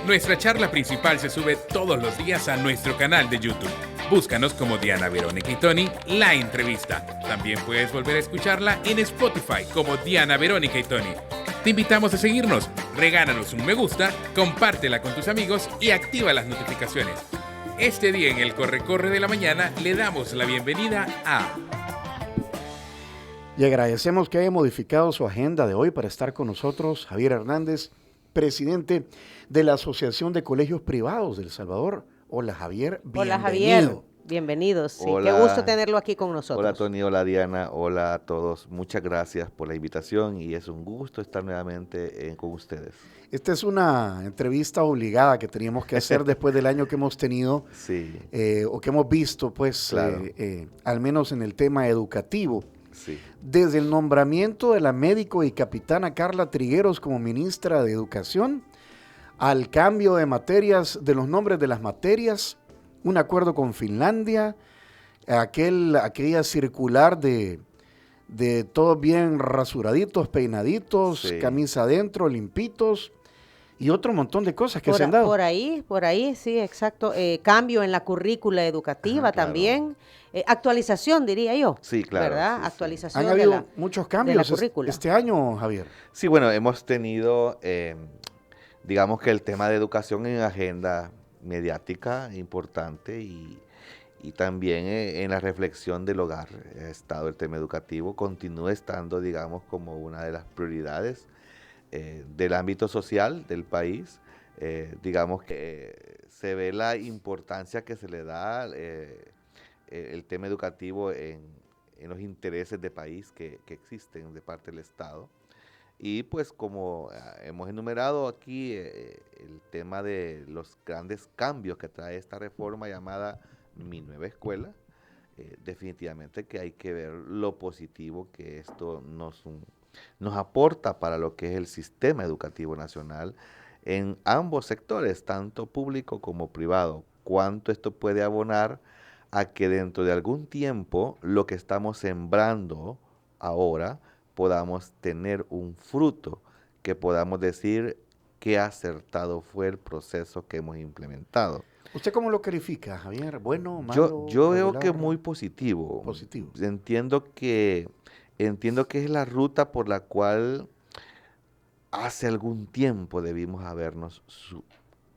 Nuestra charla principal se sube todos los días a nuestro canal de YouTube. Búscanos como Diana Verónica y Tony, la entrevista. También puedes volver a escucharla en Spotify como Diana Verónica y Tony. Te invitamos a seguirnos, regálanos un me gusta, compártela con tus amigos y activa las notificaciones. Este día en el Corre-Corre de la Mañana le damos la bienvenida a... Y agradecemos que haya modificado su agenda de hoy para estar con nosotros Javier Hernández, presidente de la Asociación de Colegios Privados de El Salvador. Hola Javier, bienvenido. Hola Javier, bienvenidos. Sí, Hola, qué gusto tenerlo aquí con nosotros. Hola Tony, hola Diana, hola a todos. Muchas gracias por la invitación y es un gusto estar nuevamente con ustedes. Esta es una entrevista obligada que teníamos que hacer después del año que hemos tenido, Sí. O que hemos visto, pues, Claro. al menos en el tema educativo. Sí. Desde el nombramiento de la médico y capitana Carla Trigueros como ministra de Educación, al cambio de materias, de los nombres de las materias, un acuerdo con Finlandia, aquella circular de todos bien rasuraditos, peinaditos, Sí. camisa adentro, limpitos, y otro montón de cosas que se han dado. Por ahí, sí, exacto. Cambio en la currícula educativa. Ajá, claro. También. Actualización, diría yo. Sí, claro, ¿Verdad? sí, sí. Actualización Han habido de muchos la cambios currícula. este año, Javier. Sí, bueno, hemos tenido, digamos que el tema de educación en agenda mediática importante y también en la reflexión del hogar ha estado el tema educativo, continúa estando, digamos, como una de las prioridades del ámbito social del país. Digamos que se ve la importancia que se le da el tema educativo en los intereses de país que existen de parte del Estado. Y pues como hemos enumerado aquí el tema de los grandes cambios que trae esta reforma llamada Mi Nueva Escuela, definitivamente que hay que ver lo positivo que esto nos aporta para lo que es el sistema educativo nacional en ambos sectores, tanto público como privado. Cuánto esto puede abonar a que dentro de algún tiempo lo que estamos sembrando ahora podamos tener un fruto, que podamos decir qué acertado fue el proceso que hemos implementado. ¿Usted cómo lo califica, Javier? ¿Bueno, malo, Yo veo regular? que muy positivo. Positivo. Entiendo que es la ruta por la cual hace algún tiempo debimos habernos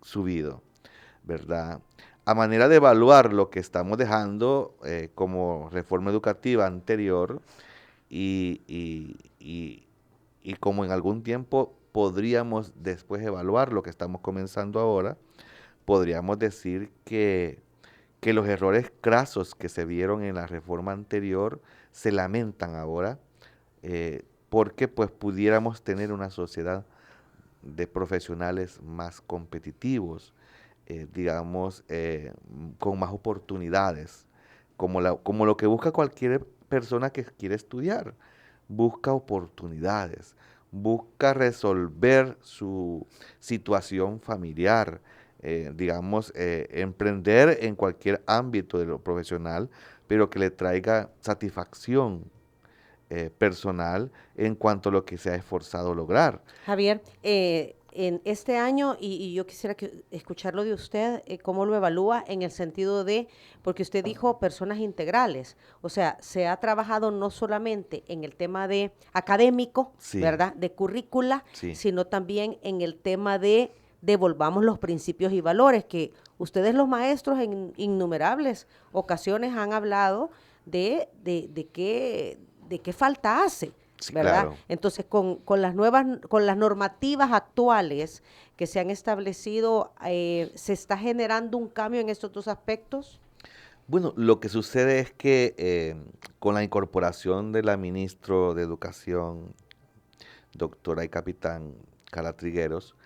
subido, ¿verdad? A manera de evaluar lo que estamos dejando como reforma educativa anterior y como en algún tiempo podríamos después evaluar lo que estamos comenzando ahora, podríamos decir que los errores crasos que se vieron en la reforma anterior se lamentan ahora, porque pues pudiéramos tener una sociedad de profesionales más competitivos, digamos, con más oportunidades, como lo que busca cualquier persona que quiere estudiar. Busca oportunidades, busca resolver su situación familiar, digamos, emprender en cualquier ámbito de lo profesional, pero que le traiga satisfacción personal en cuanto a lo que se ha esforzado lograr. Javier, en este año, y yo quisiera escucharlo de usted, cómo lo evalúa en el sentido de, porque usted dijo personas integrales, o sea, se ha trabajado no solamente en el tema de académico, Sí. ¿verdad?, de currícula, Sí. sino también en el tema de devolvamos los principios y valores, que ustedes los maestros en innumerables ocasiones han hablado de qué falta hace. Sí, ¿Verdad? claro. Entonces, con las normativas actuales que se han establecido, ¿se está generando un cambio en estos dos aspectos? Bueno, lo que sucede es que con la incorporación de la ministra de Educación, doctora y capitán Carla Trigueros,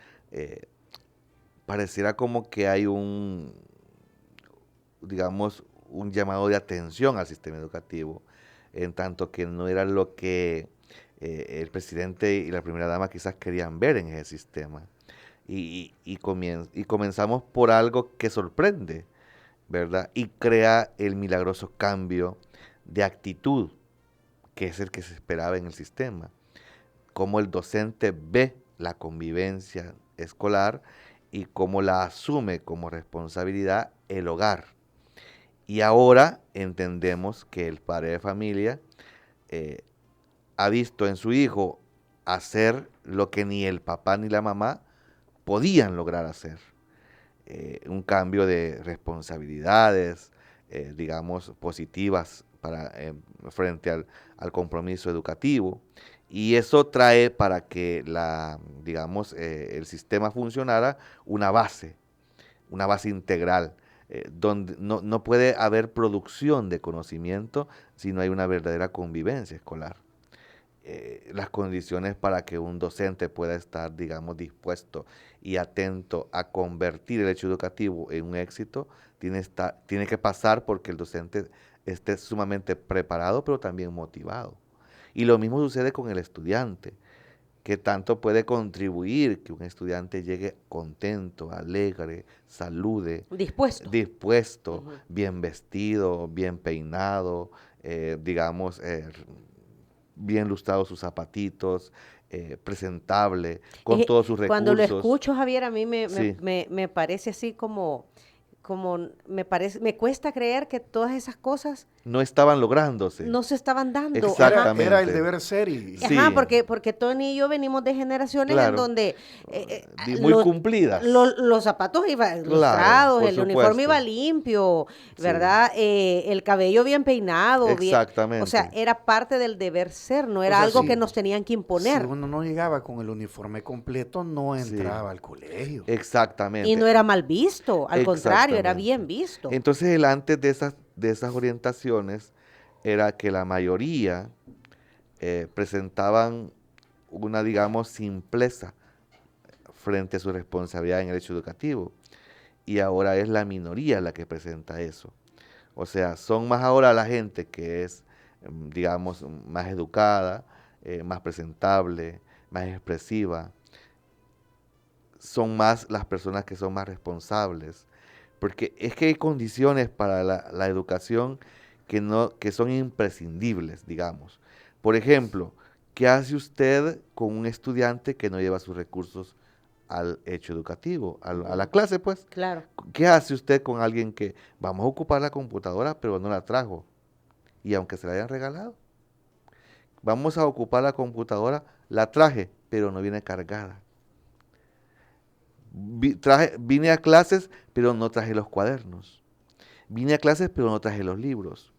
pareciera como que hay digamos, un llamado de atención al sistema educativo, en tanto que no era lo que el presidente y la primera dama quizás querían ver en ese sistema. Y comenzamos por algo que sorprende, ¿verdad? Y crea el milagroso cambio de actitud, que es el que se esperaba en el sistema. Cómo el docente ve la convivencia escolar y cómo la asume como responsabilidad el hogar. Y ahora entendemos que el padre de familia ha visto en su hijo hacer lo que ni el papá ni la mamá podían lograr hacer. Un cambio de responsabilidades, digamos, positivas frente al compromiso educativo. Y eso trae para que el sistema funcionara una base integral, donde no puede haber producción de conocimiento si no hay una verdadera convivencia escolar. Las condiciones para que un docente pueda estar, digamos, dispuesto y atento a convertir el hecho educativo en un éxito, tiene que pasar porque el docente esté sumamente preparado, pero también motivado. Y lo mismo sucede con el estudiante, que tanto puede contribuir que un estudiante llegue contento, alegre, salude, dispuesto, Ujú. bien vestido, bien peinado, bien lustrados sus zapatitos, presentable, con todos sus recursos. Cuando lo escucho, Javier, a mí Sí. me parece así como me cuesta creer que todas esas cosas No estaban lográndose. no se estaban dando. Exactamente. Era el deber ser y Sí. Ajá, porque Tony y yo venimos de generaciones en Claro. donde Muy cumplidas. los zapatos iban Claro, lustrados, por el uniforme supuesto. iba limpio, Sí. ¿verdad? El cabello bien peinado, Exactamente. o sea, era parte del deber ser, no era sea, algo sí. que nos tenían que imponer. si uno no llegaba con el uniforme completo, no Sí. entraba al colegio. Exactamente. Y no era mal visto, al contrario, era Exactamente. bien visto. Entonces, el antes de esas orientaciones era que la mayoría presentaban una, digamos, simpleza frente a su responsabilidad en el hecho educativo. Y ahora es la minoría la que presenta eso. O sea, son más ahora la gente que es, digamos, más educada, más presentable, más expresiva. Son más las personas que son más responsables. Porque es que hay condiciones para la educación que son imprescindibles, digamos. Por ejemplo, ¿qué hace usted con un estudiante que no lleva sus recursos al hecho educativo, a la clase, pues? Claro. ¿Qué hace usted con alguien que vamos a ocupar la computadora, pero no la trajo? Y aunque se la hayan regalado. Vamos a ocupar la computadora, la traje, pero no viene cargada. Vine a clases, pero no traje los cuadernos. Vine a clases, pero no traje los libros.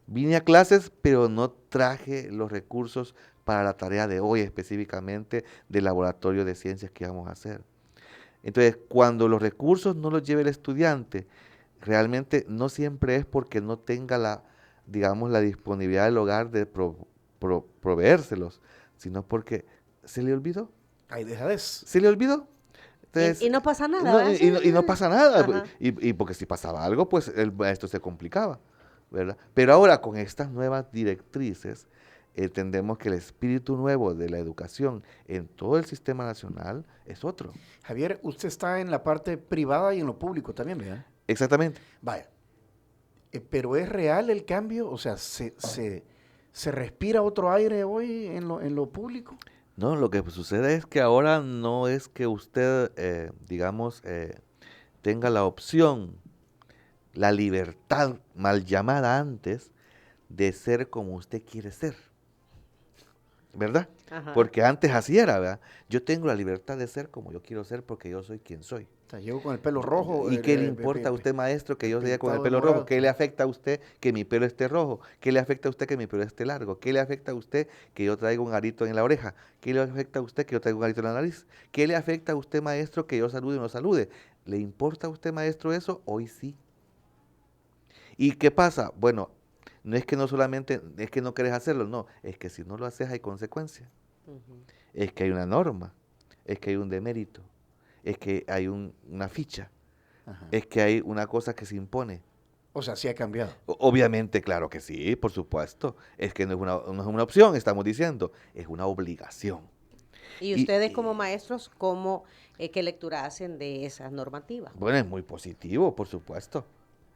Vine a clases, pero no traje los recursos para la tarea de hoy, específicamente del laboratorio de ciencias que vamos a hacer. Entonces, cuando los recursos no los lleve el estudiante, realmente no siempre es porque no tenga la disponibilidad del hogar de proveérselos, sino porque se le olvidó. Hay dejadez. Se le olvidó. Entonces, Y no pasa nada, no, ¿verdad? y no pasa nada. Ajá. Y porque si pasaba algo, pues el maestro se complicaba, ¿verdad? Pero ahora con estas nuevas directrices, entendemos que el espíritu nuevo de la educación en todo el sistema nacional es otro. Javier, usted está en la parte privada y en lo público también, ¿verdad? Exactamente. Vaya. Pero ¿es real el cambio? O sea, ¿se respira otro aire hoy en lo público? No, lo que sucede es que ahora no es que usted, tenga la opción, la libertad mal llamada antes, de ser como usted quiere ser. ¿Verdad? Ajá. Porque antes así era, ¿verdad? Yo tengo la libertad de ser como yo quiero ser porque yo soy quien soy. O sea, llego con el pelo rojo. ¿Y qué le importa a usted, maestro, que yo llegue con el pelo pintado de rojo? ¿Qué le afecta a usted que mi pelo esté rojo? ¿Qué le afecta a usted que mi pelo esté largo? ¿Qué le afecta a usted que yo traiga un arito en la oreja? ¿Qué le afecta a usted que yo traiga un arito en la nariz? ¿Qué le afecta a usted, maestro, que yo salude o no salude? ¿Le importa a usted, maestro, eso? Hoy sí. ¿Y qué pasa? Bueno, no es que no solamente, es que no querés hacerlo, no, es que si no lo haces hay consecuencias. Ujú. Es que hay una norma, es que hay un demérito, es que hay una ficha, Ajá. es que hay una cosa que se impone. O sea, sí ha cambiado. Obviamente, claro que sí, por supuesto. Es que no es una opción, estamos diciendo, es una obligación. Y ustedes como maestros, ¿qué lectura hacen de esas normativas? Bueno, es muy positivo, por supuesto.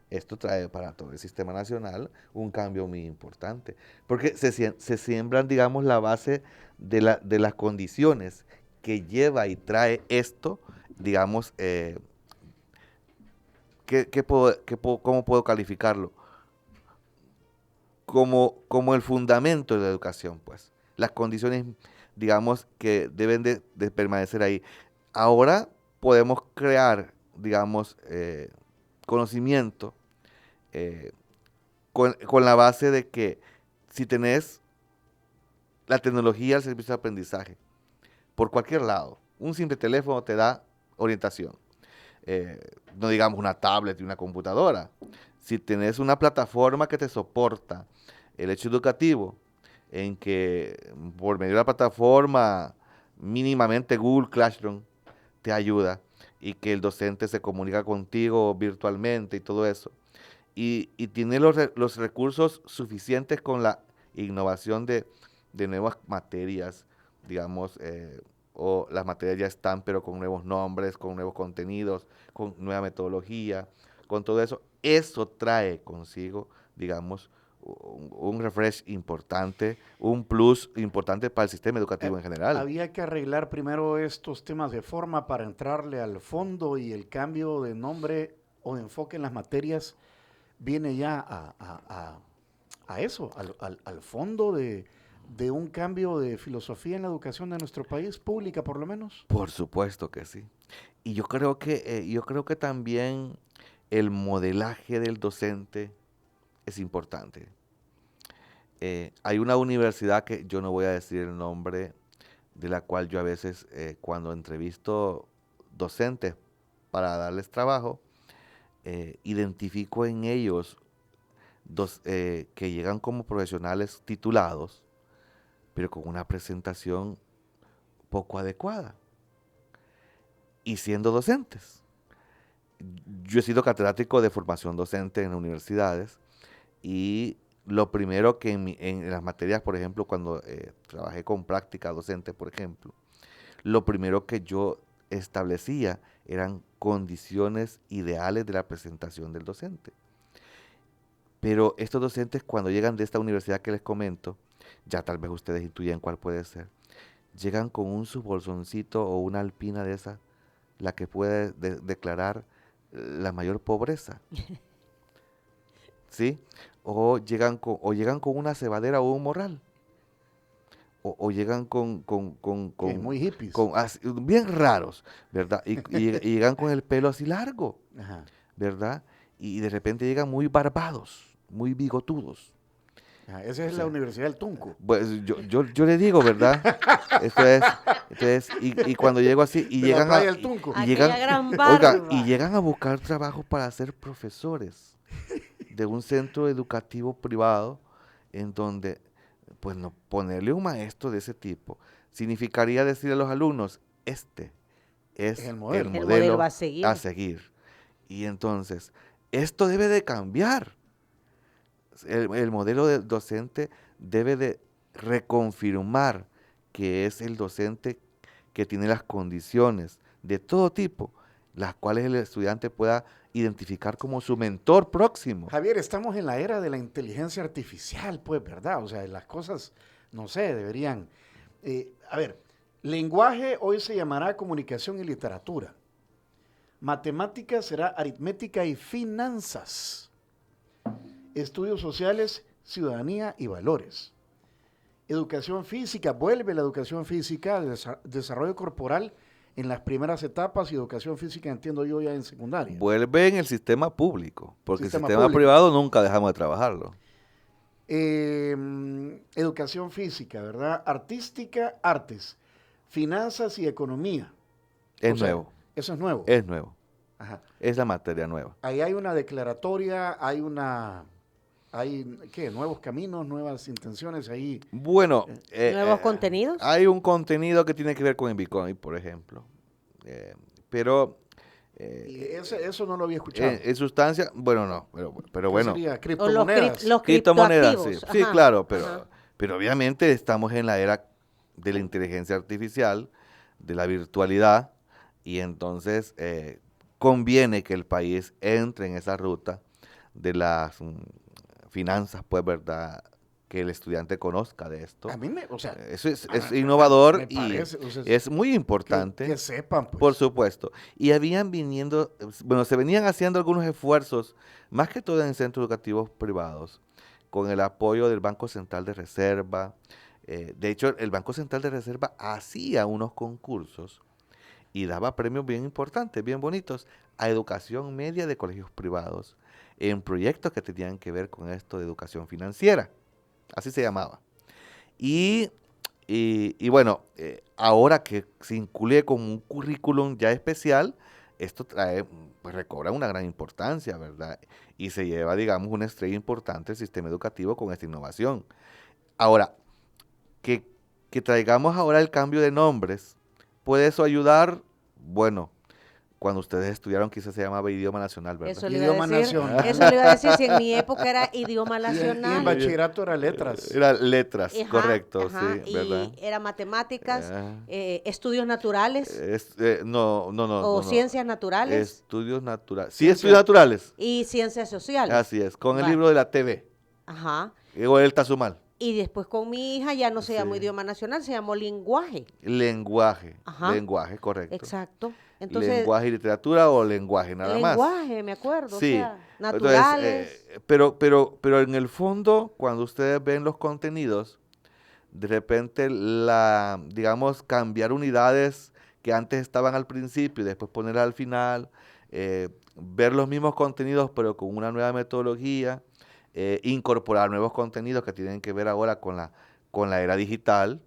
Esto trae para todo el sistema nacional un cambio muy importante, porque se siembran, digamos, la base de las condiciones que lleva y trae esto, digamos, ¿cómo puedo calificarlo? Como el fundamento de la educación, pues. Las condiciones, digamos, que deben de permanecer ahí. Ahora podemos crear, digamos, conocimiento con la base de que si tenés la tecnología al servicio de aprendizaje, por cualquier lado, un simple teléfono te da orientación. No digamos una tablet y una computadora. Si tenés una plataforma que te soporta el hecho educativo, en que por medio de la plataforma mínimamente Google Classroom te ayuda y que el docente se comunica contigo virtualmente y todo eso, y tiene los recursos suficientes con la innovación de nuevas materias, digamos, o las materias ya están, pero con nuevos nombres, con nuevos contenidos, con nueva metodología, con todo eso. Eso trae consigo, digamos, un refresh importante, un plus importante para el sistema educativo en general. Había que arreglar primero estos temas de forma para entrarle al fondo, y el cambio de nombre o de enfoque en las materias viene ya a eso, al fondo de un cambio de filosofía en la educación de nuestro país, pública por lo menos. Por supuesto que sí. Y yo creo que también el modelaje del docente es importante. Hay una universidad que yo no voy a decir el nombre, de la cual yo a veces cuando entrevisto docentes para darles trabajo, identifico en ellos que llegan como profesionales titulados, pero con una presentación poco adecuada y siendo docentes. Yo he sido catedrático de formación docente en universidades, y lo primero que en las materias, por ejemplo, cuando trabajé con práctica docente, por ejemplo, lo primero que yo establecía eran condiciones ideales de la presentación del docente. Pero estos docentes, cuando llegan de esta universidad que les comento, ya tal vez ustedes intuyen cuál puede ser, llegan con un subbolsoncito o una alpina de esa, la que puede declarar la mayor pobreza. ¿Sí? O llegan con una cebadera o un morral. O llegan con muy hippies. Bien raros, ¿verdad? Y llegan con el pelo así largo, Ajá. ¿verdad? Y de repente llegan muy barbados, muy bigotudos. Ajá, esa es la Universidad del Tunco. Pues yo le digo, ¿verdad? Entonces, y cuando llego así, y De llegan la playa del Tunco. y llegan, gran barba. oiga, y llegan a buscar trabajo para ser profesores de un centro educativo privado, en donde, pues, no ponerle un maestro de ese tipo significaría decirle a los alumnos, este es el modelo a seguir. Y entonces, esto debe de cambiar. El modelo de docente debe de reconfirmar que es el docente que tiene las condiciones de todo tipo, las cuales el estudiante pueda identificar como su mentor próximo. Javier, estamos en la era de la inteligencia artificial, pues, ¿verdad? O sea, las cosas, no sé, deberían... a ver, lenguaje hoy se llamará comunicación y literatura. Matemática será aritmética y finanzas. Estudios sociales, ciudadanía y valores. Educación física, vuelve la educación física, desarrollo corporal en las primeras etapas, y educación física, entiendo yo, ya en secundaria. Vuelve en el sistema público, porque el sistema público. privado nunca dejamos de trabajarlo. Educación física, ¿verdad? Artística, artes, finanzas y economía. Es nuevo. Eso es nuevo. Es nuevo. Ajá. Es la materia nueva. Ahí hay una declaratoria, ¿qué? Nuevos caminos, nuevas intenciones ahí. Bueno, ¿Nuevos contenidos? Hay un contenido que tiene que ver con el Bitcoin, por ejemplo. Pero Y eso no lo había escuchado. en sustancia, bueno, no, pero bueno. Sería criptomonedas. Los Criptomonedas, criptoactivos. sí, Ajá. claro, Ajá. pero obviamente estamos en la era de la inteligencia artificial, de la virtualidad, y entonces conviene que el país entre en esa ruta de las finanzas, pues, ¿verdad?, que el estudiante conozca de esto. A mí Eso es innovador me y parece, o sea, es muy importante. que sepan, pues. Por supuesto. Y se venían haciendo algunos esfuerzos, más que todo en centros educativos privados, con el apoyo del Banco Central de Reserva. De hecho, el Banco Central de Reserva hacía unos concursos y daba premios bien importantes, bien bonitos, a educación media de colegios privados, en proyectos que tenían que ver con esto de educación financiera. Así se llamaba. Y bueno, ahora que se incluye como un currículum ya especial, esto pues recobra una gran importancia, ¿verdad? Y se lleva, digamos, una estrella importante el sistema educativo con esta innovación. Ahora, que traigamos ahora el cambio de nombres, ¿puede eso ayudar? Bueno, cuando ustedes estudiaron quizás se llamaba idioma nacional, ¿verdad? Eso le iba a Idioma decir, nacional. eso le iba a decir, si en mi época era idioma Y en nacional. bachillerato era letras. Era letras, Ajá, correcto, ajá, sí, ¿verdad? y era matemáticas, Ah. estudios naturales No, o ciencias naturales Estudios naturales. Sí, estudios naturales. y ciencias sociales. Así es, con el Vale. libro de la TV. Ajá. O el Tazumal. Y después con mi hija ya no se llamó Sí. idioma nacional, se llamó lenguaje. Lenguaje. Ajá. Lenguaje, correcto. Exacto. Entonces, Lenguaje y literatura o lenguaje nada más. lenguaje, me acuerdo, Sí. o sea, Entonces, naturales. pero en el fondo, cuando ustedes ven los contenidos, de repente digamos, cambiar unidades que antes estaban al principio y después ponerlas al final, ver los mismos contenidos pero con una nueva metodología, incorporar nuevos contenidos que tienen que ver ahora con la era digital.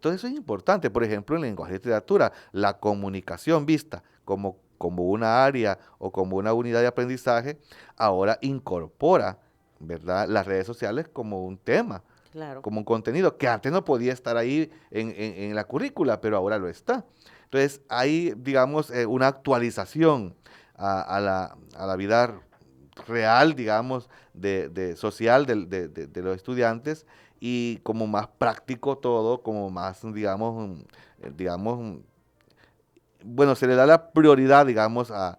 Todo eso es importante. Por ejemplo, en lenguaje y literatura, la comunicación vista como una área o como una unidad de aprendizaje, ahora incorpora, ¿verdad?, las redes sociales como un tema, Claro. como un contenido que antes no podía estar ahí en la currícula, pero ahora lo está. Entonces, hay, digamos, una actualización a la vida real, digamos, social de los estudiantes, y como más práctico todo, como más, bueno, se le da la prioridad, digamos, a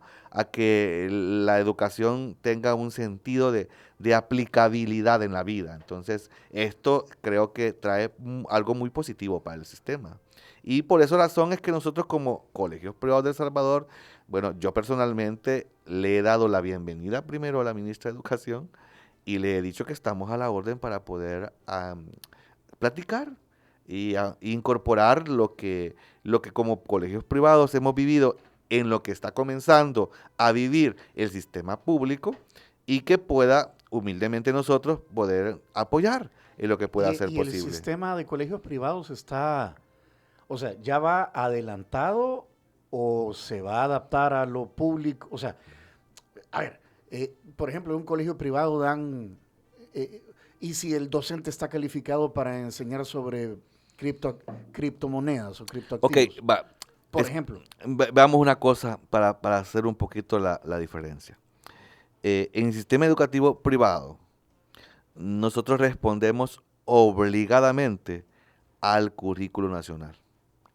que la educación tenga un sentido de aplicabilidad en la vida. Entonces, esto creo que trae algo muy positivo para el sistema. Y por esa razón es que nosotros como Colegios Privados de El Salvador, bueno, yo personalmente le he dado la bienvenida primero a la ministra de Educación y le he dicho que estamos a la orden para poder platicar y incorporar lo que como colegios privados hemos vivido en lo que está comenzando a vivir el sistema público, y que pueda humildemente nosotros poder apoyar en lo que pueda ser y posible. el sistema de colegios privados está, o sea, ¿ya va adelantado o se va a adaptar a lo público? O sea, a ver, por ejemplo, en un colegio privado dan, y si el docente está calificado para enseñar sobre criptomonedas o criptoactivos. Ok, va. Por ejemplo. Veamos una cosa para hacer un poquito la diferencia. En el sistema educativo privado, nosotros respondemos obligadamente al currículo nacional.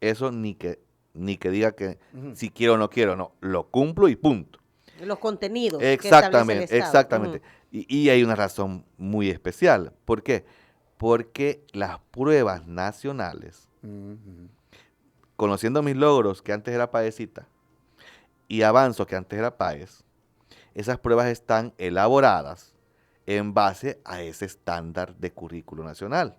Eso ni que diga que si quiero o no quiero, no, lo cumplo y punto. Los contenidos. Exactamente, que establece el Estado. exactamente. Y hay una razón muy especial. ¿Por qué? Porque las pruebas nacionales, conociendo mis logros, que antes era PAECita, y avanzo, que antes era PAES, esas pruebas están elaboradas en base a ese estándar de currículo nacional.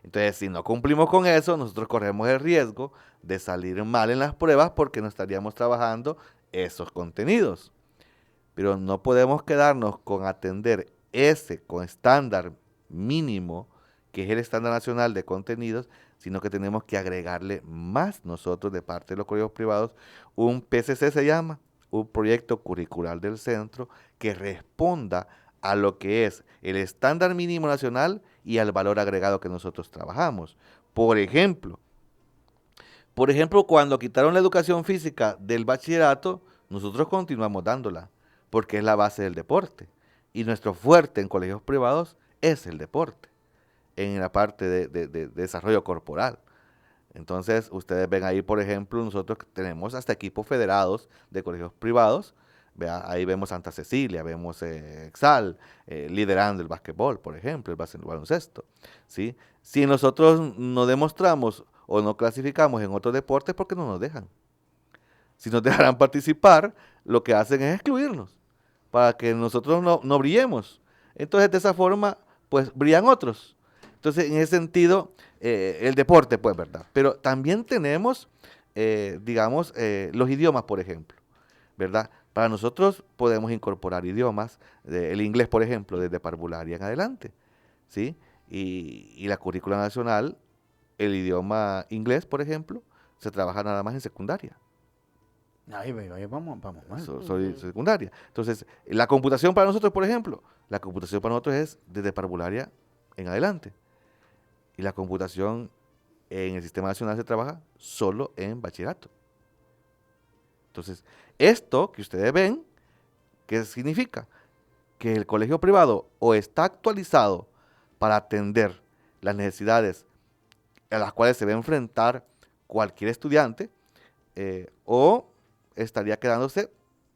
Entonces, si no cumplimos con eso, nosotros corremos el riesgo de salir mal en las pruebas porque no estaríamos trabajando esos contenidos. Pero no podemos quedarnos con atender con estándar mínimo, que es el estándar nacional de contenidos, sino que tenemos que agregarle más nosotros de parte de los colegios privados. Un PCC se llama, un proyecto curricular del centro, que responda a lo que es el estándar mínimo nacional y al valor agregado que nosotros trabajamos. Por ejemplo, cuando quitaron la educación física del bachillerato, nosotros continuamos dándola, porque es la base del deporte. Y nuestro fuerte en colegios privados es el deporte, en la parte de desarrollo corporal. Entonces, ustedes ven ahí, por ejemplo, nosotros tenemos hasta equipos federados de colegios privados, ¿vea? Ahí vemos Santa Cecilia, vemos Exal, liderando el básquetbol, por ejemplo, el baloncesto, ¿sí? Si nosotros no demostramos o no clasificamos en otros deportes, porque no nos dejan. Si nos dejarán participar, lo que hacen es excluirnos, para que nosotros no brillemos. Entonces, de esa forma, pues, brillan otros. Entonces, en ese sentido, el deporte, pues, ¿verdad? Pero también tenemos, digamos, los idiomas, por ejemplo, ¿verdad? Para nosotros podemos incorporar idiomas, el inglés, por ejemplo, desde parvularia en adelante, ¿sí? Y la currícula nacional, el idioma inglés, por ejemplo, se trabaja nada más en secundaria. Ahí vamos mal. Soy secundaria. Entonces, la computación para nosotros, por ejemplo, la computación para nosotros es desde parvularia en adelante. Y la computación en el sistema nacional se trabaja solo en bachillerato. Entonces, esto que ustedes ven, ¿qué significa? Que el colegio privado o está actualizado para atender las necesidades a las cuales se va a enfrentar cualquier estudiante, o estaría quedándose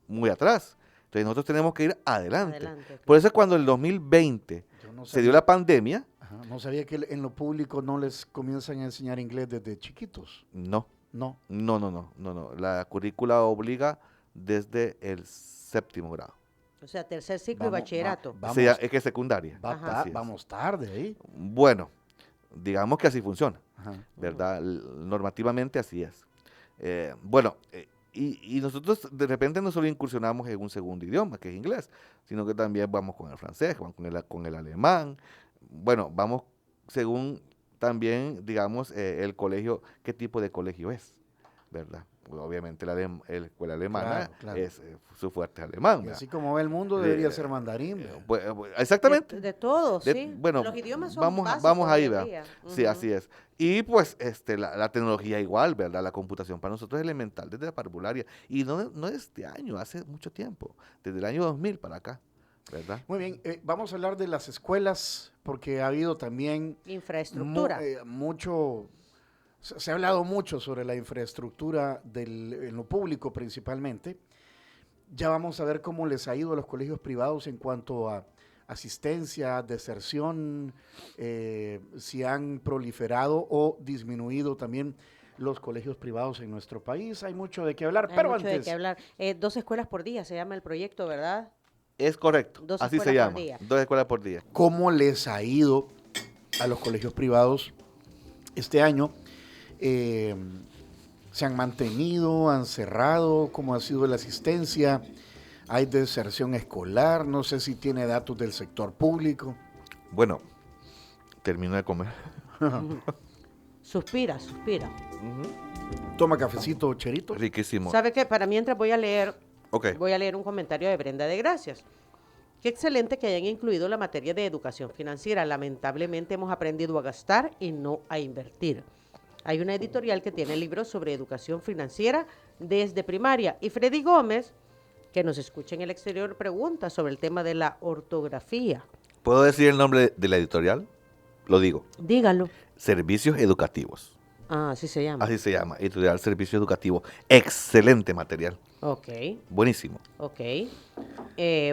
muy atrás. Entonces nosotros tenemos que ir adelante. Claro. Por eso es cuando en el 2020 se dio la pandemia. Ajá, no sabía que en lo público no les comienzan a enseñar inglés desde chiquitos. No. No. La currícula obliga desde el 7º grado. O sea, tercer ciclo y bachillerato. Es que es secundaria. Vamos tarde ahí. Bueno, digamos que así funciona, Ajá. ¿verdad? Normativamente así es. Y nosotros de repente no solo incursionamos en un segundo idioma, que es inglés, sino que también vamos con el francés, vamos con el alemán. Bueno, vamos según también, digamos, el colegio, qué tipo de colegio es, ¿verdad? Pues obviamente la escuela alemana Claro. es su fuerte alemán. Y así como ve el mundo, debería ser mandarín. Exactamente. De todos, sí. Bueno, los idiomas son vamos básicos ahí, hoy en ¿verdad? día. Sí, así es. Y pues la tecnología igual, ¿verdad? La computación para nosotros es elemental desde la parvularia. Y no de este año, hace mucho tiempo, desde el año 2000 para acá, ¿verdad? Muy bien, vamos a hablar de las escuelas, porque ha habido también Infraestructura. se ha hablado mucho sobre la infraestructura en lo público principalmente. Ya vamos a ver cómo les ha ido a los colegios privados en cuanto a asistencia, deserción, si han proliferado o disminuido también los colegios privados en nuestro país. Hay mucho de qué hablar, Hay pero mucho antes... de qué hablar. 2 escuelas por día se llama el proyecto, ¿verdad? Es correcto, 2 así se escuelas por llama, día. 2 escuelas por día. ¿Cómo les ha ido a los colegios privados este año? ¿Se han mantenido, han cerrado? ¿Cómo ha sido la asistencia? ¿Hay deserción escolar? No sé si tiene datos del sector público. Bueno, termino de comer. Suspira. Toma cafecito, Cherito. Riquísimo. ¿Sabe qué? Para mientras voy a leer Ok. Voy a leer un comentario de Brenda de Gracias. Qué excelente que hayan incluido la materia de educación financiera. Lamentablemente hemos aprendido a gastar y no a invertir. Hay una editorial que tiene libros sobre educación financiera desde primaria. Y Freddy Gómez, que nos escucha en el exterior, pregunta sobre el tema de la ortografía. ¿Puedo decir el nombre de la editorial? Lo digo. Dígalo. Servicios Educativos. Ah, así se llama. Así se llama, Editorial Servicios Educativos. Excelente material. Ok. Buenísimo.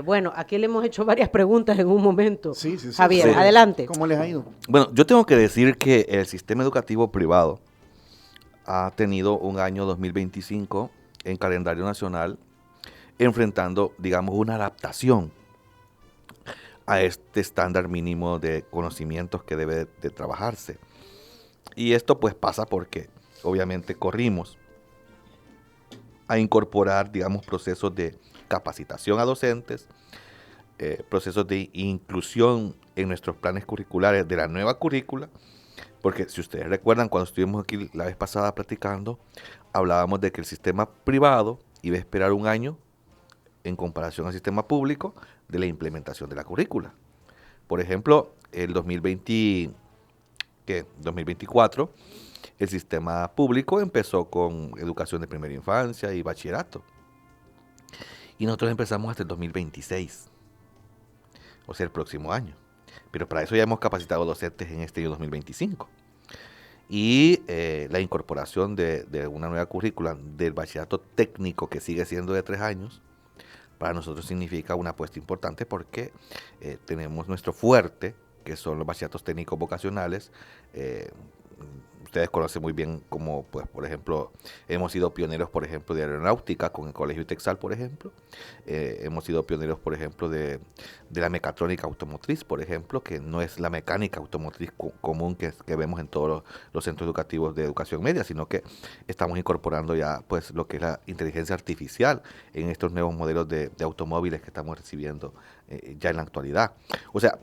Bueno, aquí le hemos hecho varias preguntas en un momento. Sí. Javier, Sí. adelante. ¿Cómo les ha ido? Bueno, yo tengo que decir que el sistema educativo privado ha tenido un año 2025 en calendario nacional enfrentando, digamos, una adaptación a este estándar mínimo de conocimientos que debe de trabajarse. Y esto pues pasa porque obviamente corrimos a incorporar, digamos, procesos de capacitación a docentes, procesos de inclusión en nuestros planes curriculares de la nueva currícula, porque si ustedes recuerdan, cuando estuvimos aquí la vez pasada platicando, hablábamos de que el sistema privado iba a esperar un año en comparación al sistema público de la implementación de la currícula. Por ejemplo, el 2024, el sistema público empezó con educación de primera infancia y bachillerato. Y nosotros empezamos hasta el 2026, o sea, el próximo año. Pero para eso ya hemos capacitado docentes en este año 2025. Y la incorporación de una nueva currícula del bachillerato técnico, que sigue siendo de 3 años, para nosotros significa una apuesta importante porque tenemos nuestro fuerte, que son los bachilleratos técnicos vocacionales. Ustedes conocen muy bien como, pues, por ejemplo, hemos sido pioneros, por ejemplo, de aeronáutica con el Colegio Itexal, por ejemplo. Hemos sido pioneros, por ejemplo, de la mecatrónica automotriz, por ejemplo, que no es la mecánica automotriz común que vemos en todos los centros educativos de educación media, sino que estamos incorporando ya, pues, lo que es la inteligencia artificial en estos nuevos modelos de automóviles que estamos recibiendo ya en la actualidad. O sea,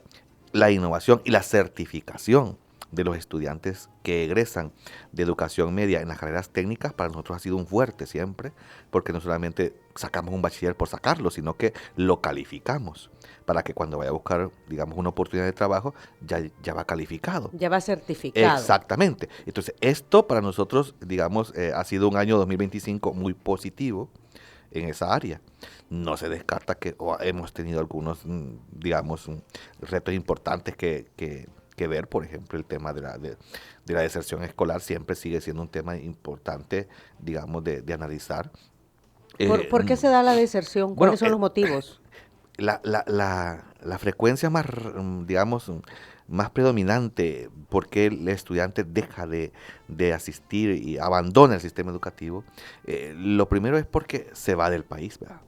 la innovación y la certificación de los estudiantes que egresan de educación media en las carreras técnicas para nosotros ha sido un fuerte siempre, porque no solamente sacamos un bachiller por sacarlo, sino que lo calificamos para que cuando vaya a buscar, digamos, una oportunidad de trabajo, ya va calificado. Ya va certificado. Exactamente. Entonces, esto para nosotros, digamos, ha sido un año 2025 muy positivo en esa área. No se descarta que hemos tenido algunos, digamos, retos importantes que ver. Por ejemplo, el tema de la deserción escolar siempre sigue siendo un tema importante, digamos, de analizar. ¿Por qué se da la deserción? ¿Cuáles son los motivos? La frecuencia más, digamos, más predominante porque el estudiante deja de asistir y abandona el sistema educativo, lo primero es porque se va del país, ¿verdad?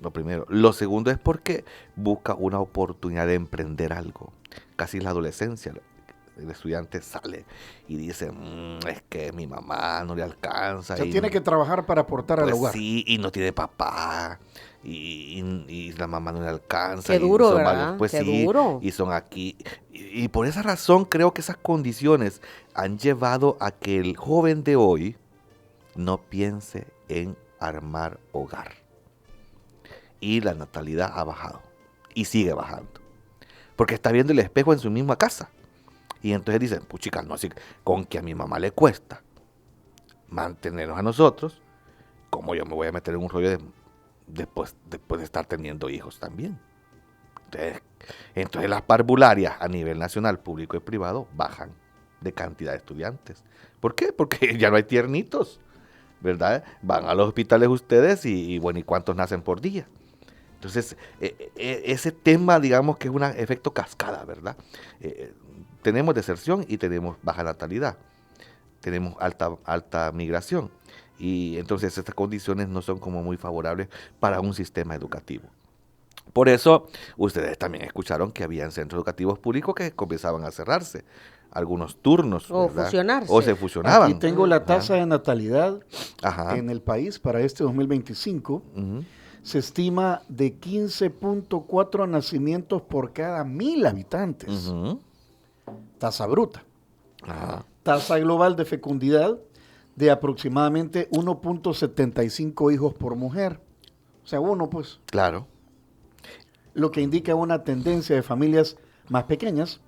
Lo primero. Lo segundo es porque busca una oportunidad de emprender algo. Casi en la adolescencia, el estudiante sale y dice, es que mi mamá no le alcanza. O sea, tiene que trabajar para aportar al hogar. Sí, y no tiene papá, y la mamá no le alcanza. Qué duro, son ¿verdad? Varios, pues Qué sí, duro. y son aquí. Y por esa razón creo que esas condiciones han llevado a que el joven de hoy no piense en armar hogar. Y la natalidad ha bajado, y sigue bajando. Porque está viendo el espejo en su misma casa. Y entonces dicen, pues chicas, no, así con que a mi mamá le cuesta mantenernos a nosotros, ¿cómo yo me voy a meter en un rollo después de estar teniendo hijos también? Entonces las parvularias a nivel nacional, público y privado, bajan de cantidad de estudiantes. ¿Por qué? Porque ya no hay tiernitos, ¿verdad? Van a los hospitales ustedes y bueno, ¿y cuántos nacen por día? Entonces, ese tema, digamos que es un efecto cascada, ¿verdad? Tenemos deserción y tenemos baja natalidad, tenemos alta migración, y entonces estas condiciones no son como muy favorables para un sistema educativo. Por eso, ustedes también escucharon que habían centros educativos públicos que comenzaban a cerrarse, algunos turnos, o ¿verdad? fusionarse. O se fusionaban. Aquí tengo la tasa de natalidad Ajá. en el país para este 2025. Ujú. Se estima de 15.4 nacimientos por cada 1,000 habitantes. Ujú. Tasa bruta. Ajá. Tasa global de fecundidad de aproximadamente 1.75 hijos por mujer. O sea, uno, pues. Claro. Lo que indica una tendencia de familias más pequeñas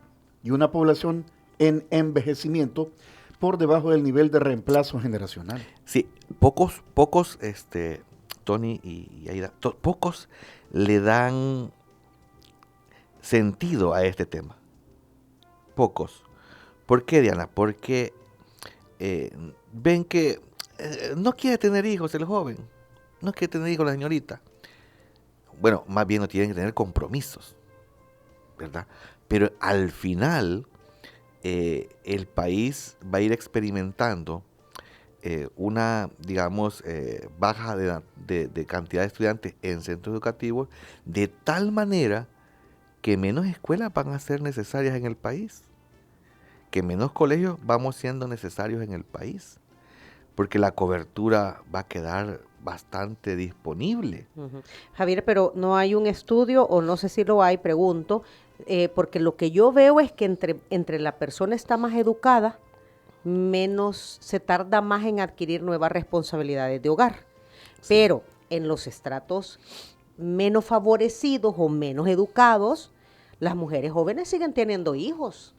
y una población en envejecimiento por debajo del nivel de reemplazo generacional. Sí, pocos, Tony y Aida, pocos le dan sentido a este tema. Pocos. ¿Por qué, Diana? Porque ven que no quiere tener hijos el joven, no quiere tener hijos la señorita. Bueno, más bien no tienen que tener compromisos, ¿verdad? Pero al final el país va a ir experimentando una, digamos, baja de cantidad de estudiantes en centros educativos, de tal manera que menos escuelas van a ser necesarias en el país, que menos colegios vamos siendo necesarios en el país, porque la cobertura va a quedar bastante disponible. Uh-huh. Javier, pero no hay un estudio, o no sé si lo hay, pregunto, porque lo que yo veo es que entre la persona está más educada, menos se tarda más en adquirir nuevas responsabilidades de hogar. Sí. Pero en los estratos menos favorecidos o menos educados, las mujeres jóvenes siguen teniendo hijos.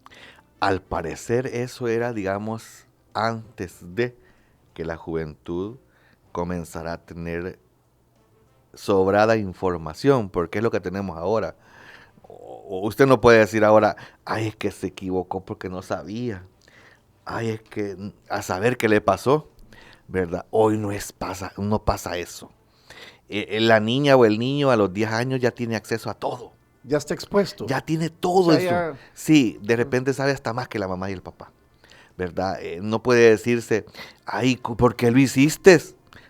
Al parecer eso era, digamos, antes de que la juventud comenzará a tener sobrada información, porque es lo que tenemos ahora. Usted no puede decir ahora, ay, es que se equivocó porque no sabía. Ay, es que a saber qué le pasó, ¿verdad? Hoy no pasa eso. la niña o el niño a los 10 años ya tiene acceso a todo. Ya está expuesto. Ya tiene todo O sea, eso. ya- Sí, de repente sabe hasta más que la mamá y el papá, ¿verdad? No puede decirse, ay, ¿por qué lo hiciste?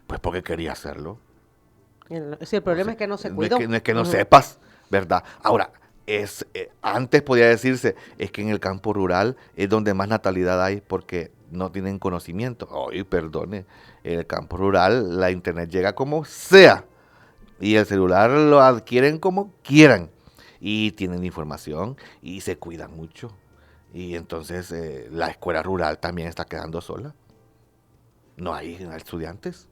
Pues porque quería hacerlo. Sí, el problema es que no se cuidó. No es que no Ujú. sepas, ¿verdad? Ahora, antes podía decirse, es que en el campo rural es donde más natalidad hay porque no tienen conocimiento. Ay, perdone, en el campo rural la internet llega como sea y el celular lo adquieren como quieran y tienen información y se cuidan mucho. Y entonces la escuela rural también está quedando sola. No hay estudiantes.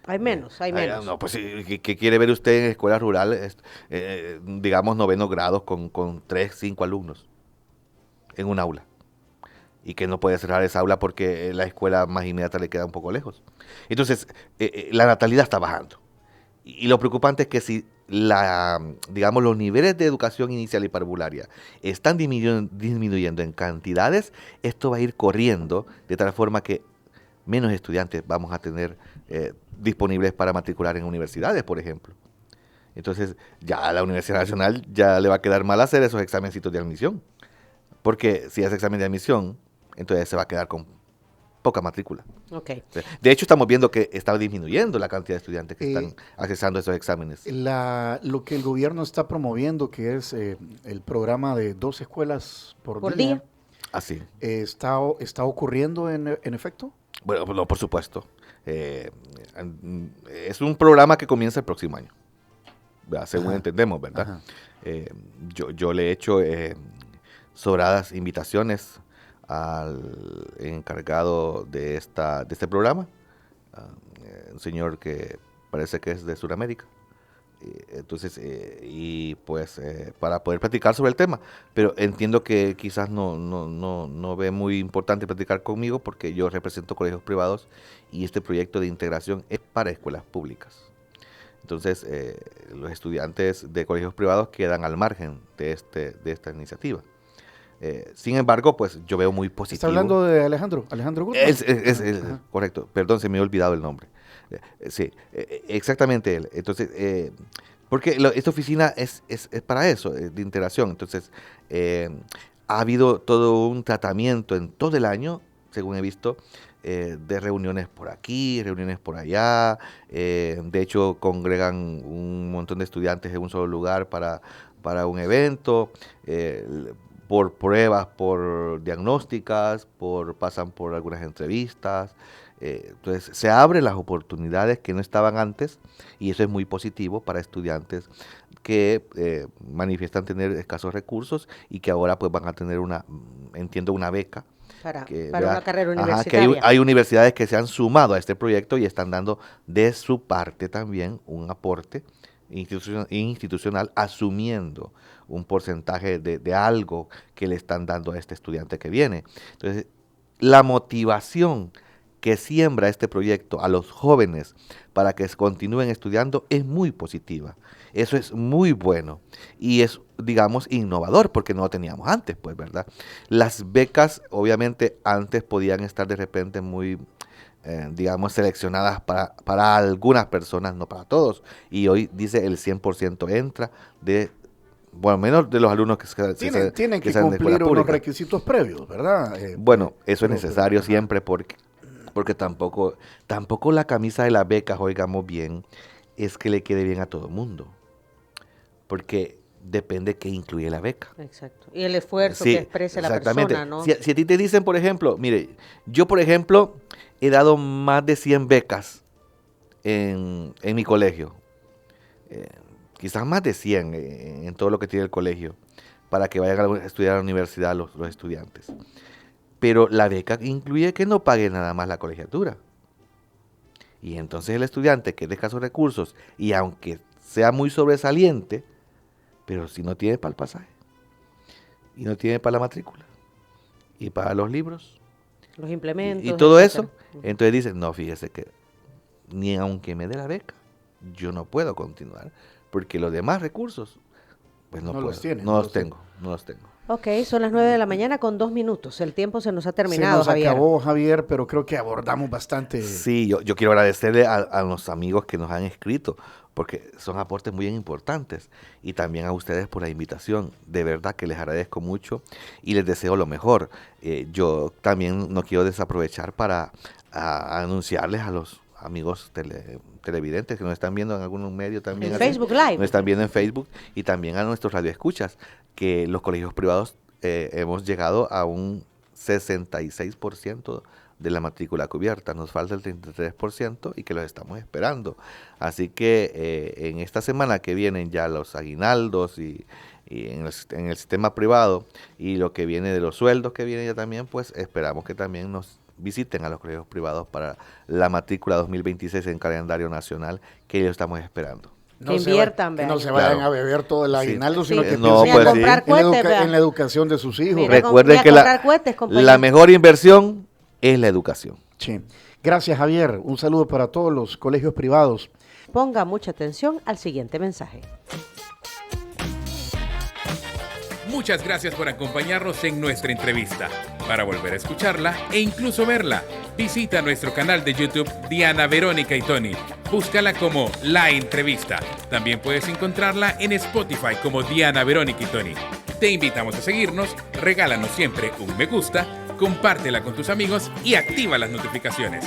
Hay menos, hay menos. No, pues sí, ¿qué quiere ver usted en escuelas rurales, digamos, 9º grados con 3, 5 alumnos en un aula? Y que no puede cerrar esa aula porque la escuela más inmediata le queda un poco lejos. Entonces, la natalidad está bajando. Y lo preocupante es que si digamos, los niveles de educación inicial y parvularia están disminuyendo en cantidades, esto va a ir corriendo de tal forma que menos estudiantes vamos a tener disponibles para matricular en universidades, por ejemplo. Entonces, ya a la Universidad Nacional ya le va a quedar mal hacer esos examencitos de admisión. Porque si hace examen de admisión, entonces se va a quedar con poca matrícula. Ok. De hecho, estamos viendo que está disminuyendo la cantidad de estudiantes que Eh, están accesando a esos exámenes. Lo que el gobierno está promoviendo, que es el programa de 2 escuelas por día, Así. ¿está ocurriendo en efecto? Bueno, no, por supuesto. Es un programa que comienza el próximo año, ¿verdad? Según Ajá. entendemos, ¿verdad? Ajá. Yo le he hecho sobradas invitaciones al encargado de este programa, un señor que parece que es de Sudamérica. Entonces, y pues para poder platicar sobre el tema, pero entiendo que quizás no ve muy importante platicar conmigo porque yo represento colegios privados y este proyecto de integración es para escuelas públicas. Entonces, los estudiantes de colegios privados quedan al margen de esta iniciativa. Sin embargo, pues yo veo muy positivo. ¿Está hablando de Alejandro Guzmán? Ajá. Correcto, perdón, se me había olvidado el nombre. Sí, exactamente él. Entonces, porque esta oficina es para eso, de integración. Entonces, ha habido todo un tratamiento en todo el año, según he visto, de reuniones por aquí, reuniones por allá. De hecho, congregan un montón de estudiantes en un solo lugar para un evento. Por pruebas, por diagnósticas, pasan por algunas entrevistas. Entonces se abren las oportunidades que no estaban antes y eso es muy positivo para estudiantes que manifiestan tener escasos recursos y que ahora pues van a tener una beca. Para ¿verdad? una carrera Ajá, universitaria. que hay universidades que se han sumado a este proyecto y están dando de su parte también un aporte institucional asumiendo un porcentaje de algo que le están dando a este estudiante que viene. Entonces, la motivación que siembra este proyecto a los jóvenes para que continúen estudiando es muy positiva. Eso es muy bueno y es, digamos, innovador porque no lo teníamos antes, pues, ¿verdad? Las becas, obviamente, antes podían estar de repente muy digamos, seleccionadas para algunas personas, no para todos. Y hoy dice el 100% entra bueno, menos de los alumnos que Tienen que salen de escuela cumplir unos pública. requisitos previos, ¿verdad? Bueno, eso es pero- necesario ajá. siempre porque tampoco la camisa de las becas, oigamos bien, es que le quede bien a todo el mundo. Porque depende qué incluye la beca. Exacto. Y el esfuerzo Sí, que exprese la exactamente. persona, ¿no? Si a ti te dicen, por ejemplo, mire, yo, por ejemplo, he dado más de 100 becas en mi colegio. Quizás más de 100 en todo lo que tiene el colegio, para que vayan a estudiar a la universidad los estudiantes. Pero la beca incluye que no pague nada más la colegiatura. Y entonces el estudiante que es de escasos recursos, y aunque sea muy sobresaliente, pero si no tiene para el pasaje, y no tiene para la matrícula, y para los libros, Los implementos. y todo etcétera. eso, entonces dicen, no, fíjese que ni aunque me dé la beca, yo no puedo continuar, porque los demás recursos, pues no puedo, los tiene, no no los los tiene. tengo, no los tengo. Ok, son las 9 de la mañana con 2 minutos. El tiempo se nos ha terminado, Se nos Javier. acabó, Javier, pero creo que abordamos bastante. Sí, yo quiero agradecerle a los amigos que nos han escrito. porque son aportes muy importantes. Y también a ustedes por la invitación. De verdad que les agradezco mucho y les deseo lo mejor. Yo también no quiero desaprovechar para anunciarles a los amigos televidentes que nos están viendo en algún medio también. En Facebook Live. Nos están viendo en Facebook y también a nuestros radioescuchas, que los colegios privados hemos llegado a un 66% de la matrícula cubierta. Nos falta el 33% y que los estamos esperando. Así que en esta semana que vienen ya los aguinaldos y en el sistema privado y lo que viene de los sueldos que vienen ya también, pues esperamos que también nos visiten a los colegios privados para la matrícula 2026 en calendario nacional, que ellos estamos esperando. Que inviertan, que vean. no se vayan Claro. a beber todo el aguinaldo, Sí. sino que No, piensen pues a sí. comprar cohetes, vean. en la educación de sus hijos. Mira, Recuerden a que comprar cohetes, compañero. la mejor inversión es la educación. Sí. Gracias, Javier. Un saludo para todos los colegios privados. Ponga mucha atención al siguiente mensaje. Muchas gracias por acompañarnos en nuestra entrevista. Para volver a escucharla e incluso verla, visita nuestro canal de YouTube Diana Verónica y Tony. Búscala como La Entrevista. También puedes encontrarla en Spotify como Diana Verónica y Tony. Te invitamos a seguirnos, regálanos siempre un me gusta, compártela con tus amigos y activa las notificaciones.